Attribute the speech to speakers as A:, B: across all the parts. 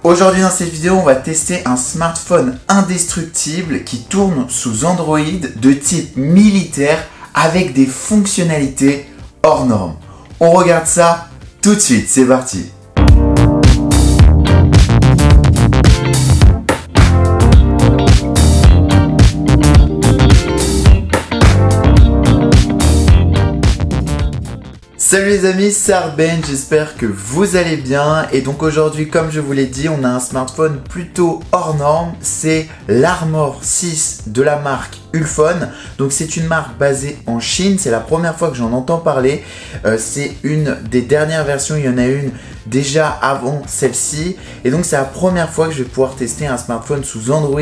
A: Aujourd'hui dans cette vidéo, on va tester un smartphone indestructible qui tourne sous Android de type militaire avec des fonctionnalités hors normes. On regarde ça tout de suite, c'est parti. Salut les amis, c'est Arben, j'espère que vous allez bien. Et donc aujourd'hui, comme je vous l'ai dit, on a un smartphone plutôt hors norme. C'est l'Armor 6 de la marque Ulfone. Donc c'est une marque basée en Chine, c'est la première fois que j'en entends parler. C'est une des dernières versions, il y en a une déjà avant celle-ci. Et donc c'est la première fois que je vais pouvoir tester un smartphone sous Android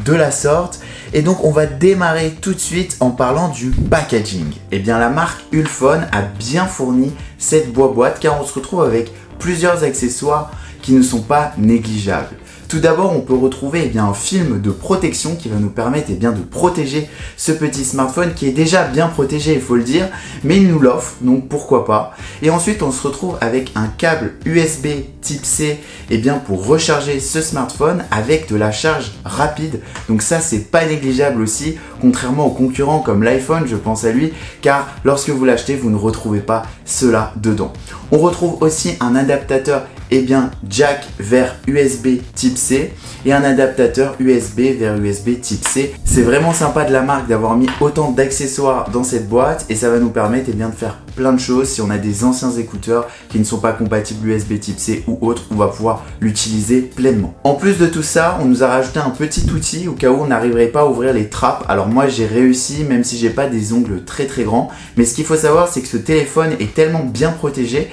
A: de la sorte. Et donc on va démarrer tout de suite en parlant du packaging. Et bien la marque Ulfone a bien fourni cette boîte car on se retrouve avec plusieurs accessoires qui ne sont pas négligeables. Tout d'abord, on peut retrouver un film de protection qui va nous permettre de protéger ce petit smartphone qui est déjà bien protégé, il faut le dire, mais il nous l'offre, donc pourquoi pas. Et ensuite, on se retrouve avec un câble USB type C pour recharger ce smartphone avec de la charge rapide. Donc ça, c'est pas négligeable aussi, contrairement aux concurrents comme l'iPhone, je pense à lui, car lorsque vous l'achetez, vous ne retrouvez pas cela dedans. On retrouve aussi un adaptateur jack vers USB type C et un adaptateur USB vers USB type C. C'est vraiment sympa de la marque d'avoir mis autant d'accessoires dans cette boîte et ça va nous permettre de faire plein de choses. Si on a des anciens écouteurs qui ne sont pas compatibles USB type C ou autre, on va pouvoir l'utiliser pleinement. En plus de tout ça, on nous a rajouté un petit outil au cas où on n'arriverait pas à ouvrir les trappes. Alors moi j'ai réussi, même si j'ai pas des ongles très grands, mais ce qu'il faut savoir c'est que ce téléphone est tellement bien protégé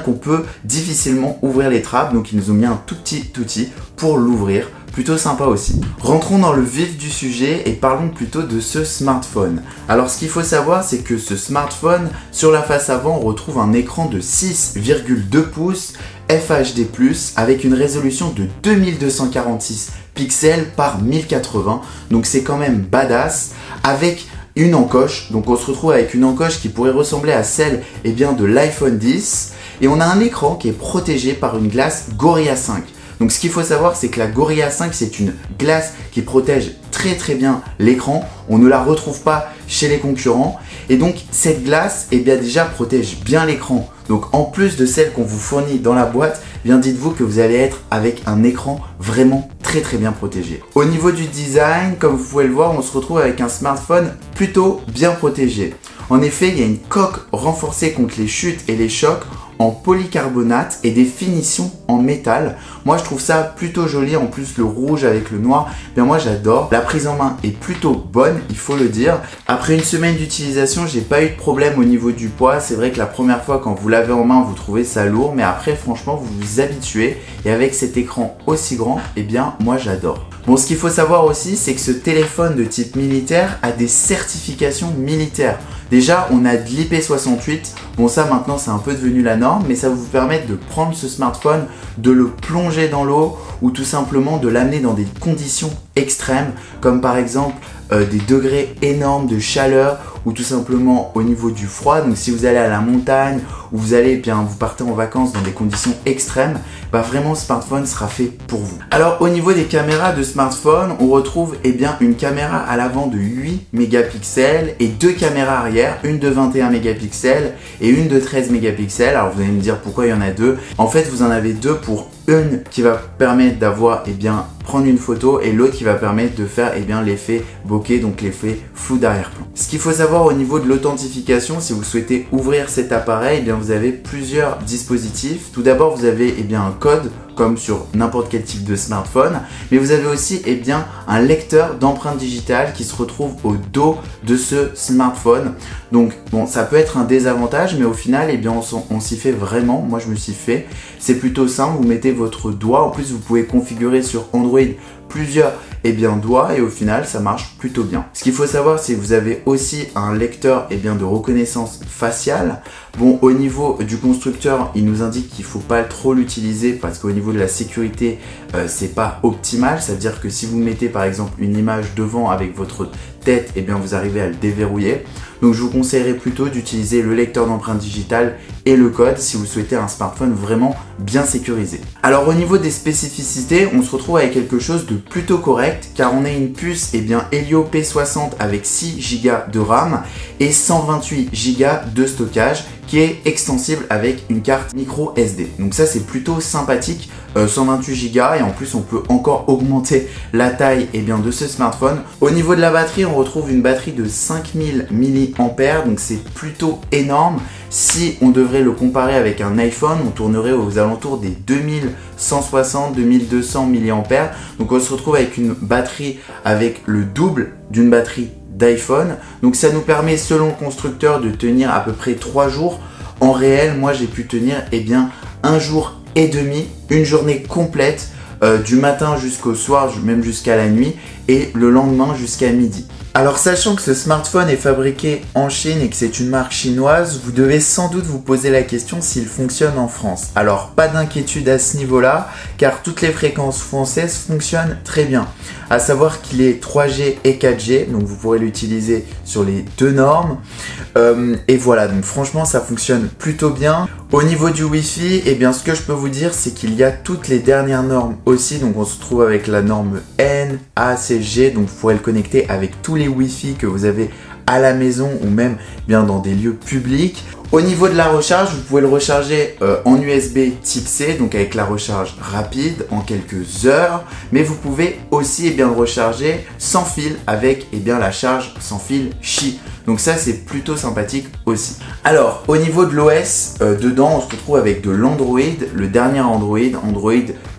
A: qu'on peut difficilement ouvrir les trappes. Donc ils nous ont mis un tout petit outil pour l'ouvrir, plutôt sympa aussi. Rentrons dans le vif du sujet et parlons plutôt de ce smartphone. Alors ce qu'il faut savoir c'est que ce smartphone, sur la face avant, on retrouve un écran de 6,2 pouces FHD+, avec une résolution de 2246 pixels par 1080, donc c'est quand même badass, avec une encoche. Donc on se retrouve avec une encoche qui pourrait ressembler à celle de l'iPhone X, et on a un écran qui est protégé par une glace Gorilla 5. Donc ce qu'il faut savoir c'est que la Gorilla 5 c'est une glace qui protège très bien l'écran, on ne la retrouve pas chez les concurrents et donc cette glace déjà protège bien l'écran. Donc en plus de celle qu'on vous fournit dans la boîte, dites-vous que vous allez être avec un écran vraiment très bien protégé. Au niveau du design, comme vous pouvez le voir, on se retrouve avec un smartphone plutôt bien protégé. En effet, il y a une coque renforcée contre les chutes et les chocs en polycarbonate et des finitions en métal. Moi je trouve ça plutôt joli, en plus le rouge avec le noir, moi j'adore. La prise en main est plutôt bonne, il faut le dire. Après une semaine d'utilisation, j'ai pas eu de problème au niveau du poids. C'est vrai que la première fois quand vous l'avez en main, vous trouvez ça lourd, mais après franchement vous vous habituez et avec cet écran aussi grand, moi j'adore. Bon, ce qu'il faut savoir aussi, c'est que ce téléphone de type militaire a des certifications militaires. Déjà, on a de l'IP68. Bon, ça maintenant, c'est un peu devenu la norme, mais ça va vous permettre de prendre ce smartphone, de le plonger dans l'eau ou tout simplement de l'amener dans des conditions extrêmes, comme par exemple des degrés énormes de chaleur ou tout simplement au niveau du froid. Donc si vous allez à la montagne ou vous allez vous partez en vacances dans des conditions extrêmes, vraiment ce smartphone sera fait pour vous. Alors au niveau des caméras de smartphone, on retrouve une caméra à l'avant de 8 mégapixels et deux caméras arrière, une de 21 mégapixels et une de 13 mégapixels. Alors vous allez me dire pourquoi il y en a deux. En fait, vous en avez deux pour une qui va permettre d'avoir prendre une photo et l'autre qui va permettre de faire l'effet bokeh, donc l'effet flou d'arrière-plan. Ce qu'il faut savoir au niveau de l'authentification, si vous souhaitez ouvrir cet appareil, vous avez plusieurs dispositifs. Tout d'abord, vous avez un code comme sur n'importe quel type de smartphone, mais vous avez aussi un lecteur d'empreintes digitales qui se retrouve au dos de ce smartphone. Donc bon, ça peut être un désavantage, mais au final on s'y fait vraiment. Moi je me suis fait, c'est plutôt simple, vous mettez votre doigt, en plus vous pouvez configurer sur Android plusieurs doigts et au final ça marche plutôt bien. Ce qu'il faut savoir c'est que vous avez aussi un lecteur de reconnaissance faciale. Bon, au niveau du constructeur, il nous indique qu'il ne faut pas trop l'utiliser parce qu'au niveau de la sécurité, c'est pas optimal. Ça veut dire que si vous mettez par exemple une image devant avec votre tête, eh bien vous arrivez à le déverrouiller. Donc je vous conseillerais plutôt d'utiliser le lecteur d'empreintes digitales et le code si vous souhaitez un smartphone vraiment bien sécurisé. Alors au niveau des spécificités, on se retrouve avec quelque chose de plutôt correct car on a une puce Helio P60 avec 6 Go de RAM et 128 Go de stockage qui est extensible avec une carte micro SD. Donc ça c'est plutôt sympathique, 128 Go et en plus on peut encore augmenter la taille de ce smartphone. Au niveau de la batterie, on retrouve une batterie de 5000 mAh, donc c'est plutôt énorme. Si on devrait le comparer avec un iPhone, on tournerait aux alentours des 2160-2200 mAh. Donc on se retrouve avec une batterie avec le double d'une batterie d'iPhone. Donc ça nous permet selon le constructeur de tenir à peu près 3 jours. En réel, moi j'ai pu tenir un jour et demi, une journée complète du matin jusqu'au soir, même jusqu'à la nuit et le lendemain jusqu'à midi. Alors sachant que ce smartphone est fabriqué en Chine et que c'est une marque chinoise, vous devez sans doute vous poser la question s'il fonctionne en France. Alors pas d'inquiétude à ce niveau-là, car toutes les fréquences françaises fonctionnent très bien. À savoir qu'il est 3G et 4G, donc vous pourrez l'utiliser sur les deux normes. Et voilà, donc franchement ça fonctionne plutôt bien. Au niveau du Wi-Fi, ce que je peux vous dire, c'est qu'il y a toutes les dernières normes aussi. Donc on se trouve avec la norme N, A, C, G, donc vous pourrez le connecter avec tous les Wi-Fi que vous avez à la maison ou même dans des lieux publics. Au niveau de la recharge, vous pouvez le recharger en USB type C, donc avec la recharge rapide en quelques heures, mais vous pouvez aussi le recharger sans fil avec la charge sans fil Qi. Donc ça c'est plutôt sympathique aussi. Alors au niveau de l'OS, dedans on se retrouve avec de l'Android, le dernier Android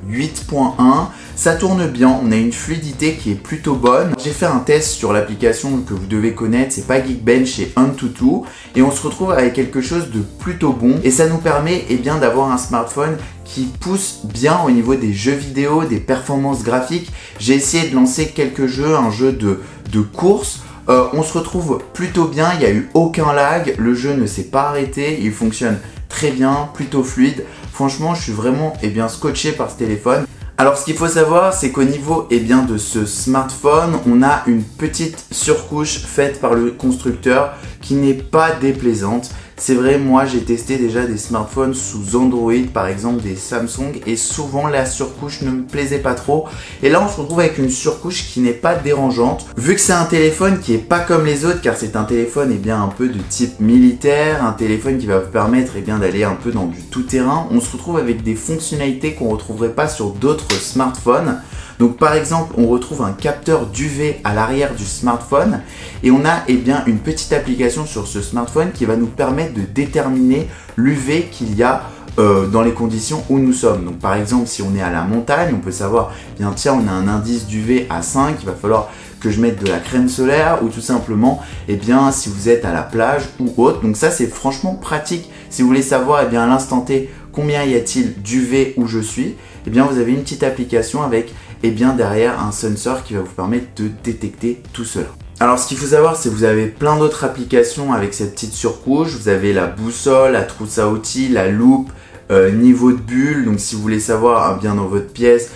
A: 8.1. Ça tourne bien, on a une fluidité qui est plutôt bonne. J'ai fait un test sur l'application que vous devez connaître, c'est pas Geekbench, c'est Antutu. Et on se retrouve avec quelque chose de plutôt bon. Et ça nous permet d'avoir un smartphone qui pousse bien au niveau des jeux vidéo, des performances graphiques. J'ai essayé de lancer quelques jeux, un jeu de course. On se retrouve plutôt bien, il n'y a eu aucun lag, le jeu ne s'est pas arrêté, il fonctionne très bien, plutôt fluide. Franchement, je suis vraiment scotché par ce téléphone. Alors ce qu'il faut savoir, c'est qu'au niveau de ce smartphone, on a une petite surcouche faite par le constructeur qui n'est pas déplaisante. C'est vrai, moi j'ai testé déjà des smartphones sous Android, par exemple des Samsung, et souvent la surcouche ne me plaisait pas trop. Et là on se retrouve avec une surcouche qui n'est pas dérangeante, vu que c'est un téléphone qui est pas comme les autres, car c'est un téléphone un peu de type militaire, un téléphone qui va vous permettre d'aller un peu dans du tout-terrain. On se retrouve avec des fonctionnalités qu'on retrouverait pas sur d'autres smartphones. Donc par exemple, on retrouve un capteur d'UV à l'arrière du smartphone et on a une petite application sur ce smartphone qui va nous permettre de déterminer l'UV qu'il y a dans les conditions où nous sommes. Donc par exemple, si on est à la montagne, on peut savoir, tiens, on a un indice d'UV à 5, il va falloir que je mette de la crème solaire, ou tout simplement si vous êtes à la plage ou autre. Donc ça c'est franchement pratique si vous voulez savoir à l'instant T combien y a-t-il d'UV où je suis. Vous avez une petite application avec derrière un sensor qui va vous permettre de détecter tout cela. Alors ce qu'il faut savoir, c'est que vous avez plein d'autres applications avec cette petite surcouche. Vous avez la boussole, la trousse à outils, la loupe, niveau de bulle, donc si vous voulez savoir bien dans votre pièce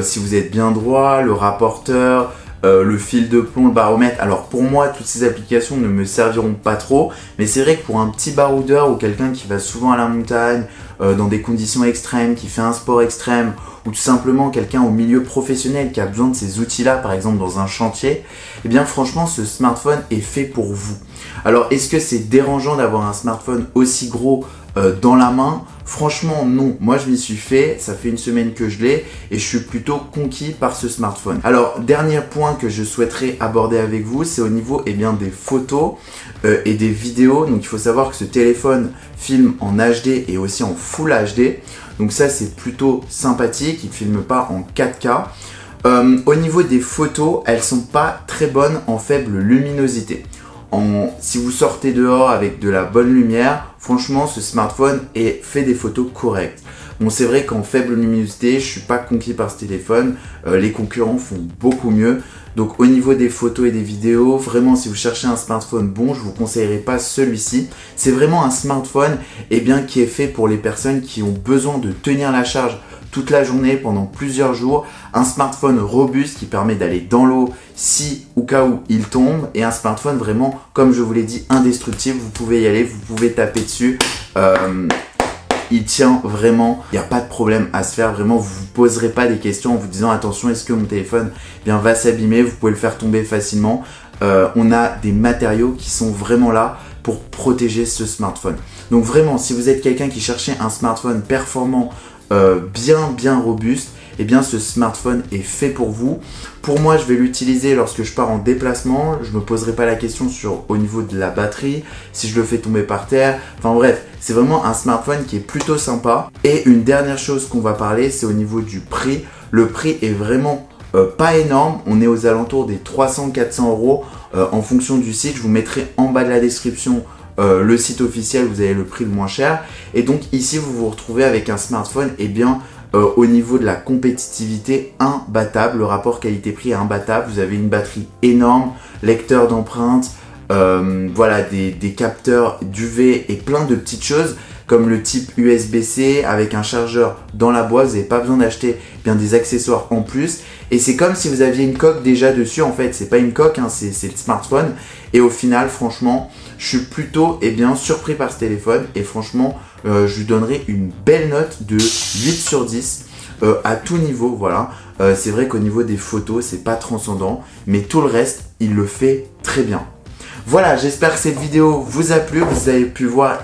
A: si vous êtes bien droit, le rapporteur, le fil de plomb, le baromètre. Alors pour moi, toutes ces applications ne me serviront pas trop, mais c'est vrai que pour un petit baroudeur ou quelqu'un qui va souvent à la montagne, dans des conditions extrêmes, qui fait un sport extrême, ou tout simplement quelqu'un au milieu professionnel qui a besoin de ces outils-là, par exemple dans un chantier, franchement ce smartphone est fait pour vous. Alors est-ce que c'est dérangeant d'avoir un smartphone aussi gros dans la main? Franchement non, moi je m'y suis fait, ça fait une semaine que je l'ai et je suis plutôt conquis par ce smartphone. Alors dernier point que je souhaiterais aborder avec vous, c'est au niveau des photos et des vidéos. Donc il faut savoir que ce téléphone filme en HD et aussi en Full HD, donc ça c'est plutôt sympathique, il ne filme pas en 4K. Au niveau des photos, elles sont pas très bonnes en faible luminosité. Si vous sortez dehors avec de la bonne lumière, franchement ce smartphone fait des photos correctes. Bon, c'est vrai qu'en faible luminosité, je suis pas conquis par ce téléphone, les concurrents font beaucoup mieux. Donc au niveau des photos et des vidéos, vraiment si vous cherchez un smartphone bon, je vous conseillerais pas celui-ci. C'est vraiment un smartphone qui est fait pour les personnes qui ont besoin de tenir la charge toute la journée pendant plusieurs jours, un smartphone robuste qui permet d'aller dans l'eau si au cas où il tombe, et un smartphone vraiment, comme je vous l'ai dit, indestructible. Vous pouvez y aller, vous pouvez taper dessus. Il tient vraiment, il n'y a pas de problème à se faire, vraiment vous ne vous poserez pas des questions en vous disant attention, est-ce que mon téléphone va s'abîmer, vous pouvez le faire tomber facilement. On a des matériaux qui sont vraiment là pour protéger ce smartphone. Donc vraiment, si vous êtes quelqu'un qui cherchait un smartphone performant, bien robuste, eh bien ce smartphone est fait pour vous. Pour moi, je vais l'utiliser lorsque je pars en déplacement. Je ne me poserai pas la question au niveau de la batterie, si je le fais tomber par terre. Enfin bref, c'est vraiment un smartphone qui est plutôt sympa. Et une dernière chose qu'on va parler, c'est au niveau du prix. Le prix est vraiment pas énorme. On est aux alentours des 300-400 euros en fonction du site. Je vous mettrai en bas de la description le site officiel, vous avez le prix le moins cher. Et donc ici, vous vous retrouvez avec un smartphone au niveau de la compétitivité imbattable. Le rapport qualité-prix est imbattable. Vous avez une batterie énorme, lecteur d'empreintes, voilà, des capteurs d'UV et plein de petites choses comme le type USB-C avec un chargeur dans la boîte. Vous n'avez pas besoin d'acheter des accessoires en plus. Et c'est comme si vous aviez une coque déjà dessus. En fait, c'est pas une coque, hein, c'est le smartphone. Et au final, franchement, je suis plutôt surpris par ce téléphone. Et franchement, je lui donnerai une belle note de 8 sur 10 à tout niveau. Voilà. C'est vrai qu'au niveau des photos, c'est pas transcendant. Mais tout le reste, il le fait très bien. Voilà, j'espère que cette vidéo vous a plu. Vous avez pu voir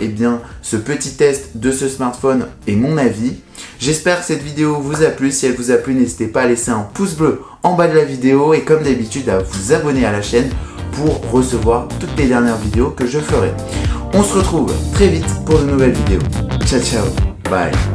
A: ce petit test de ce smartphone et mon avis. J'espère que cette vidéo vous a plu. Si elle vous a plu, n'hésitez pas à laisser un pouce bleu en bas de la vidéo et comme d'habitude à vous abonner à la chaîne pour recevoir toutes les dernières vidéos que je ferai. On se retrouve très vite pour de nouvelles vidéos. Ciao, ciao, bye.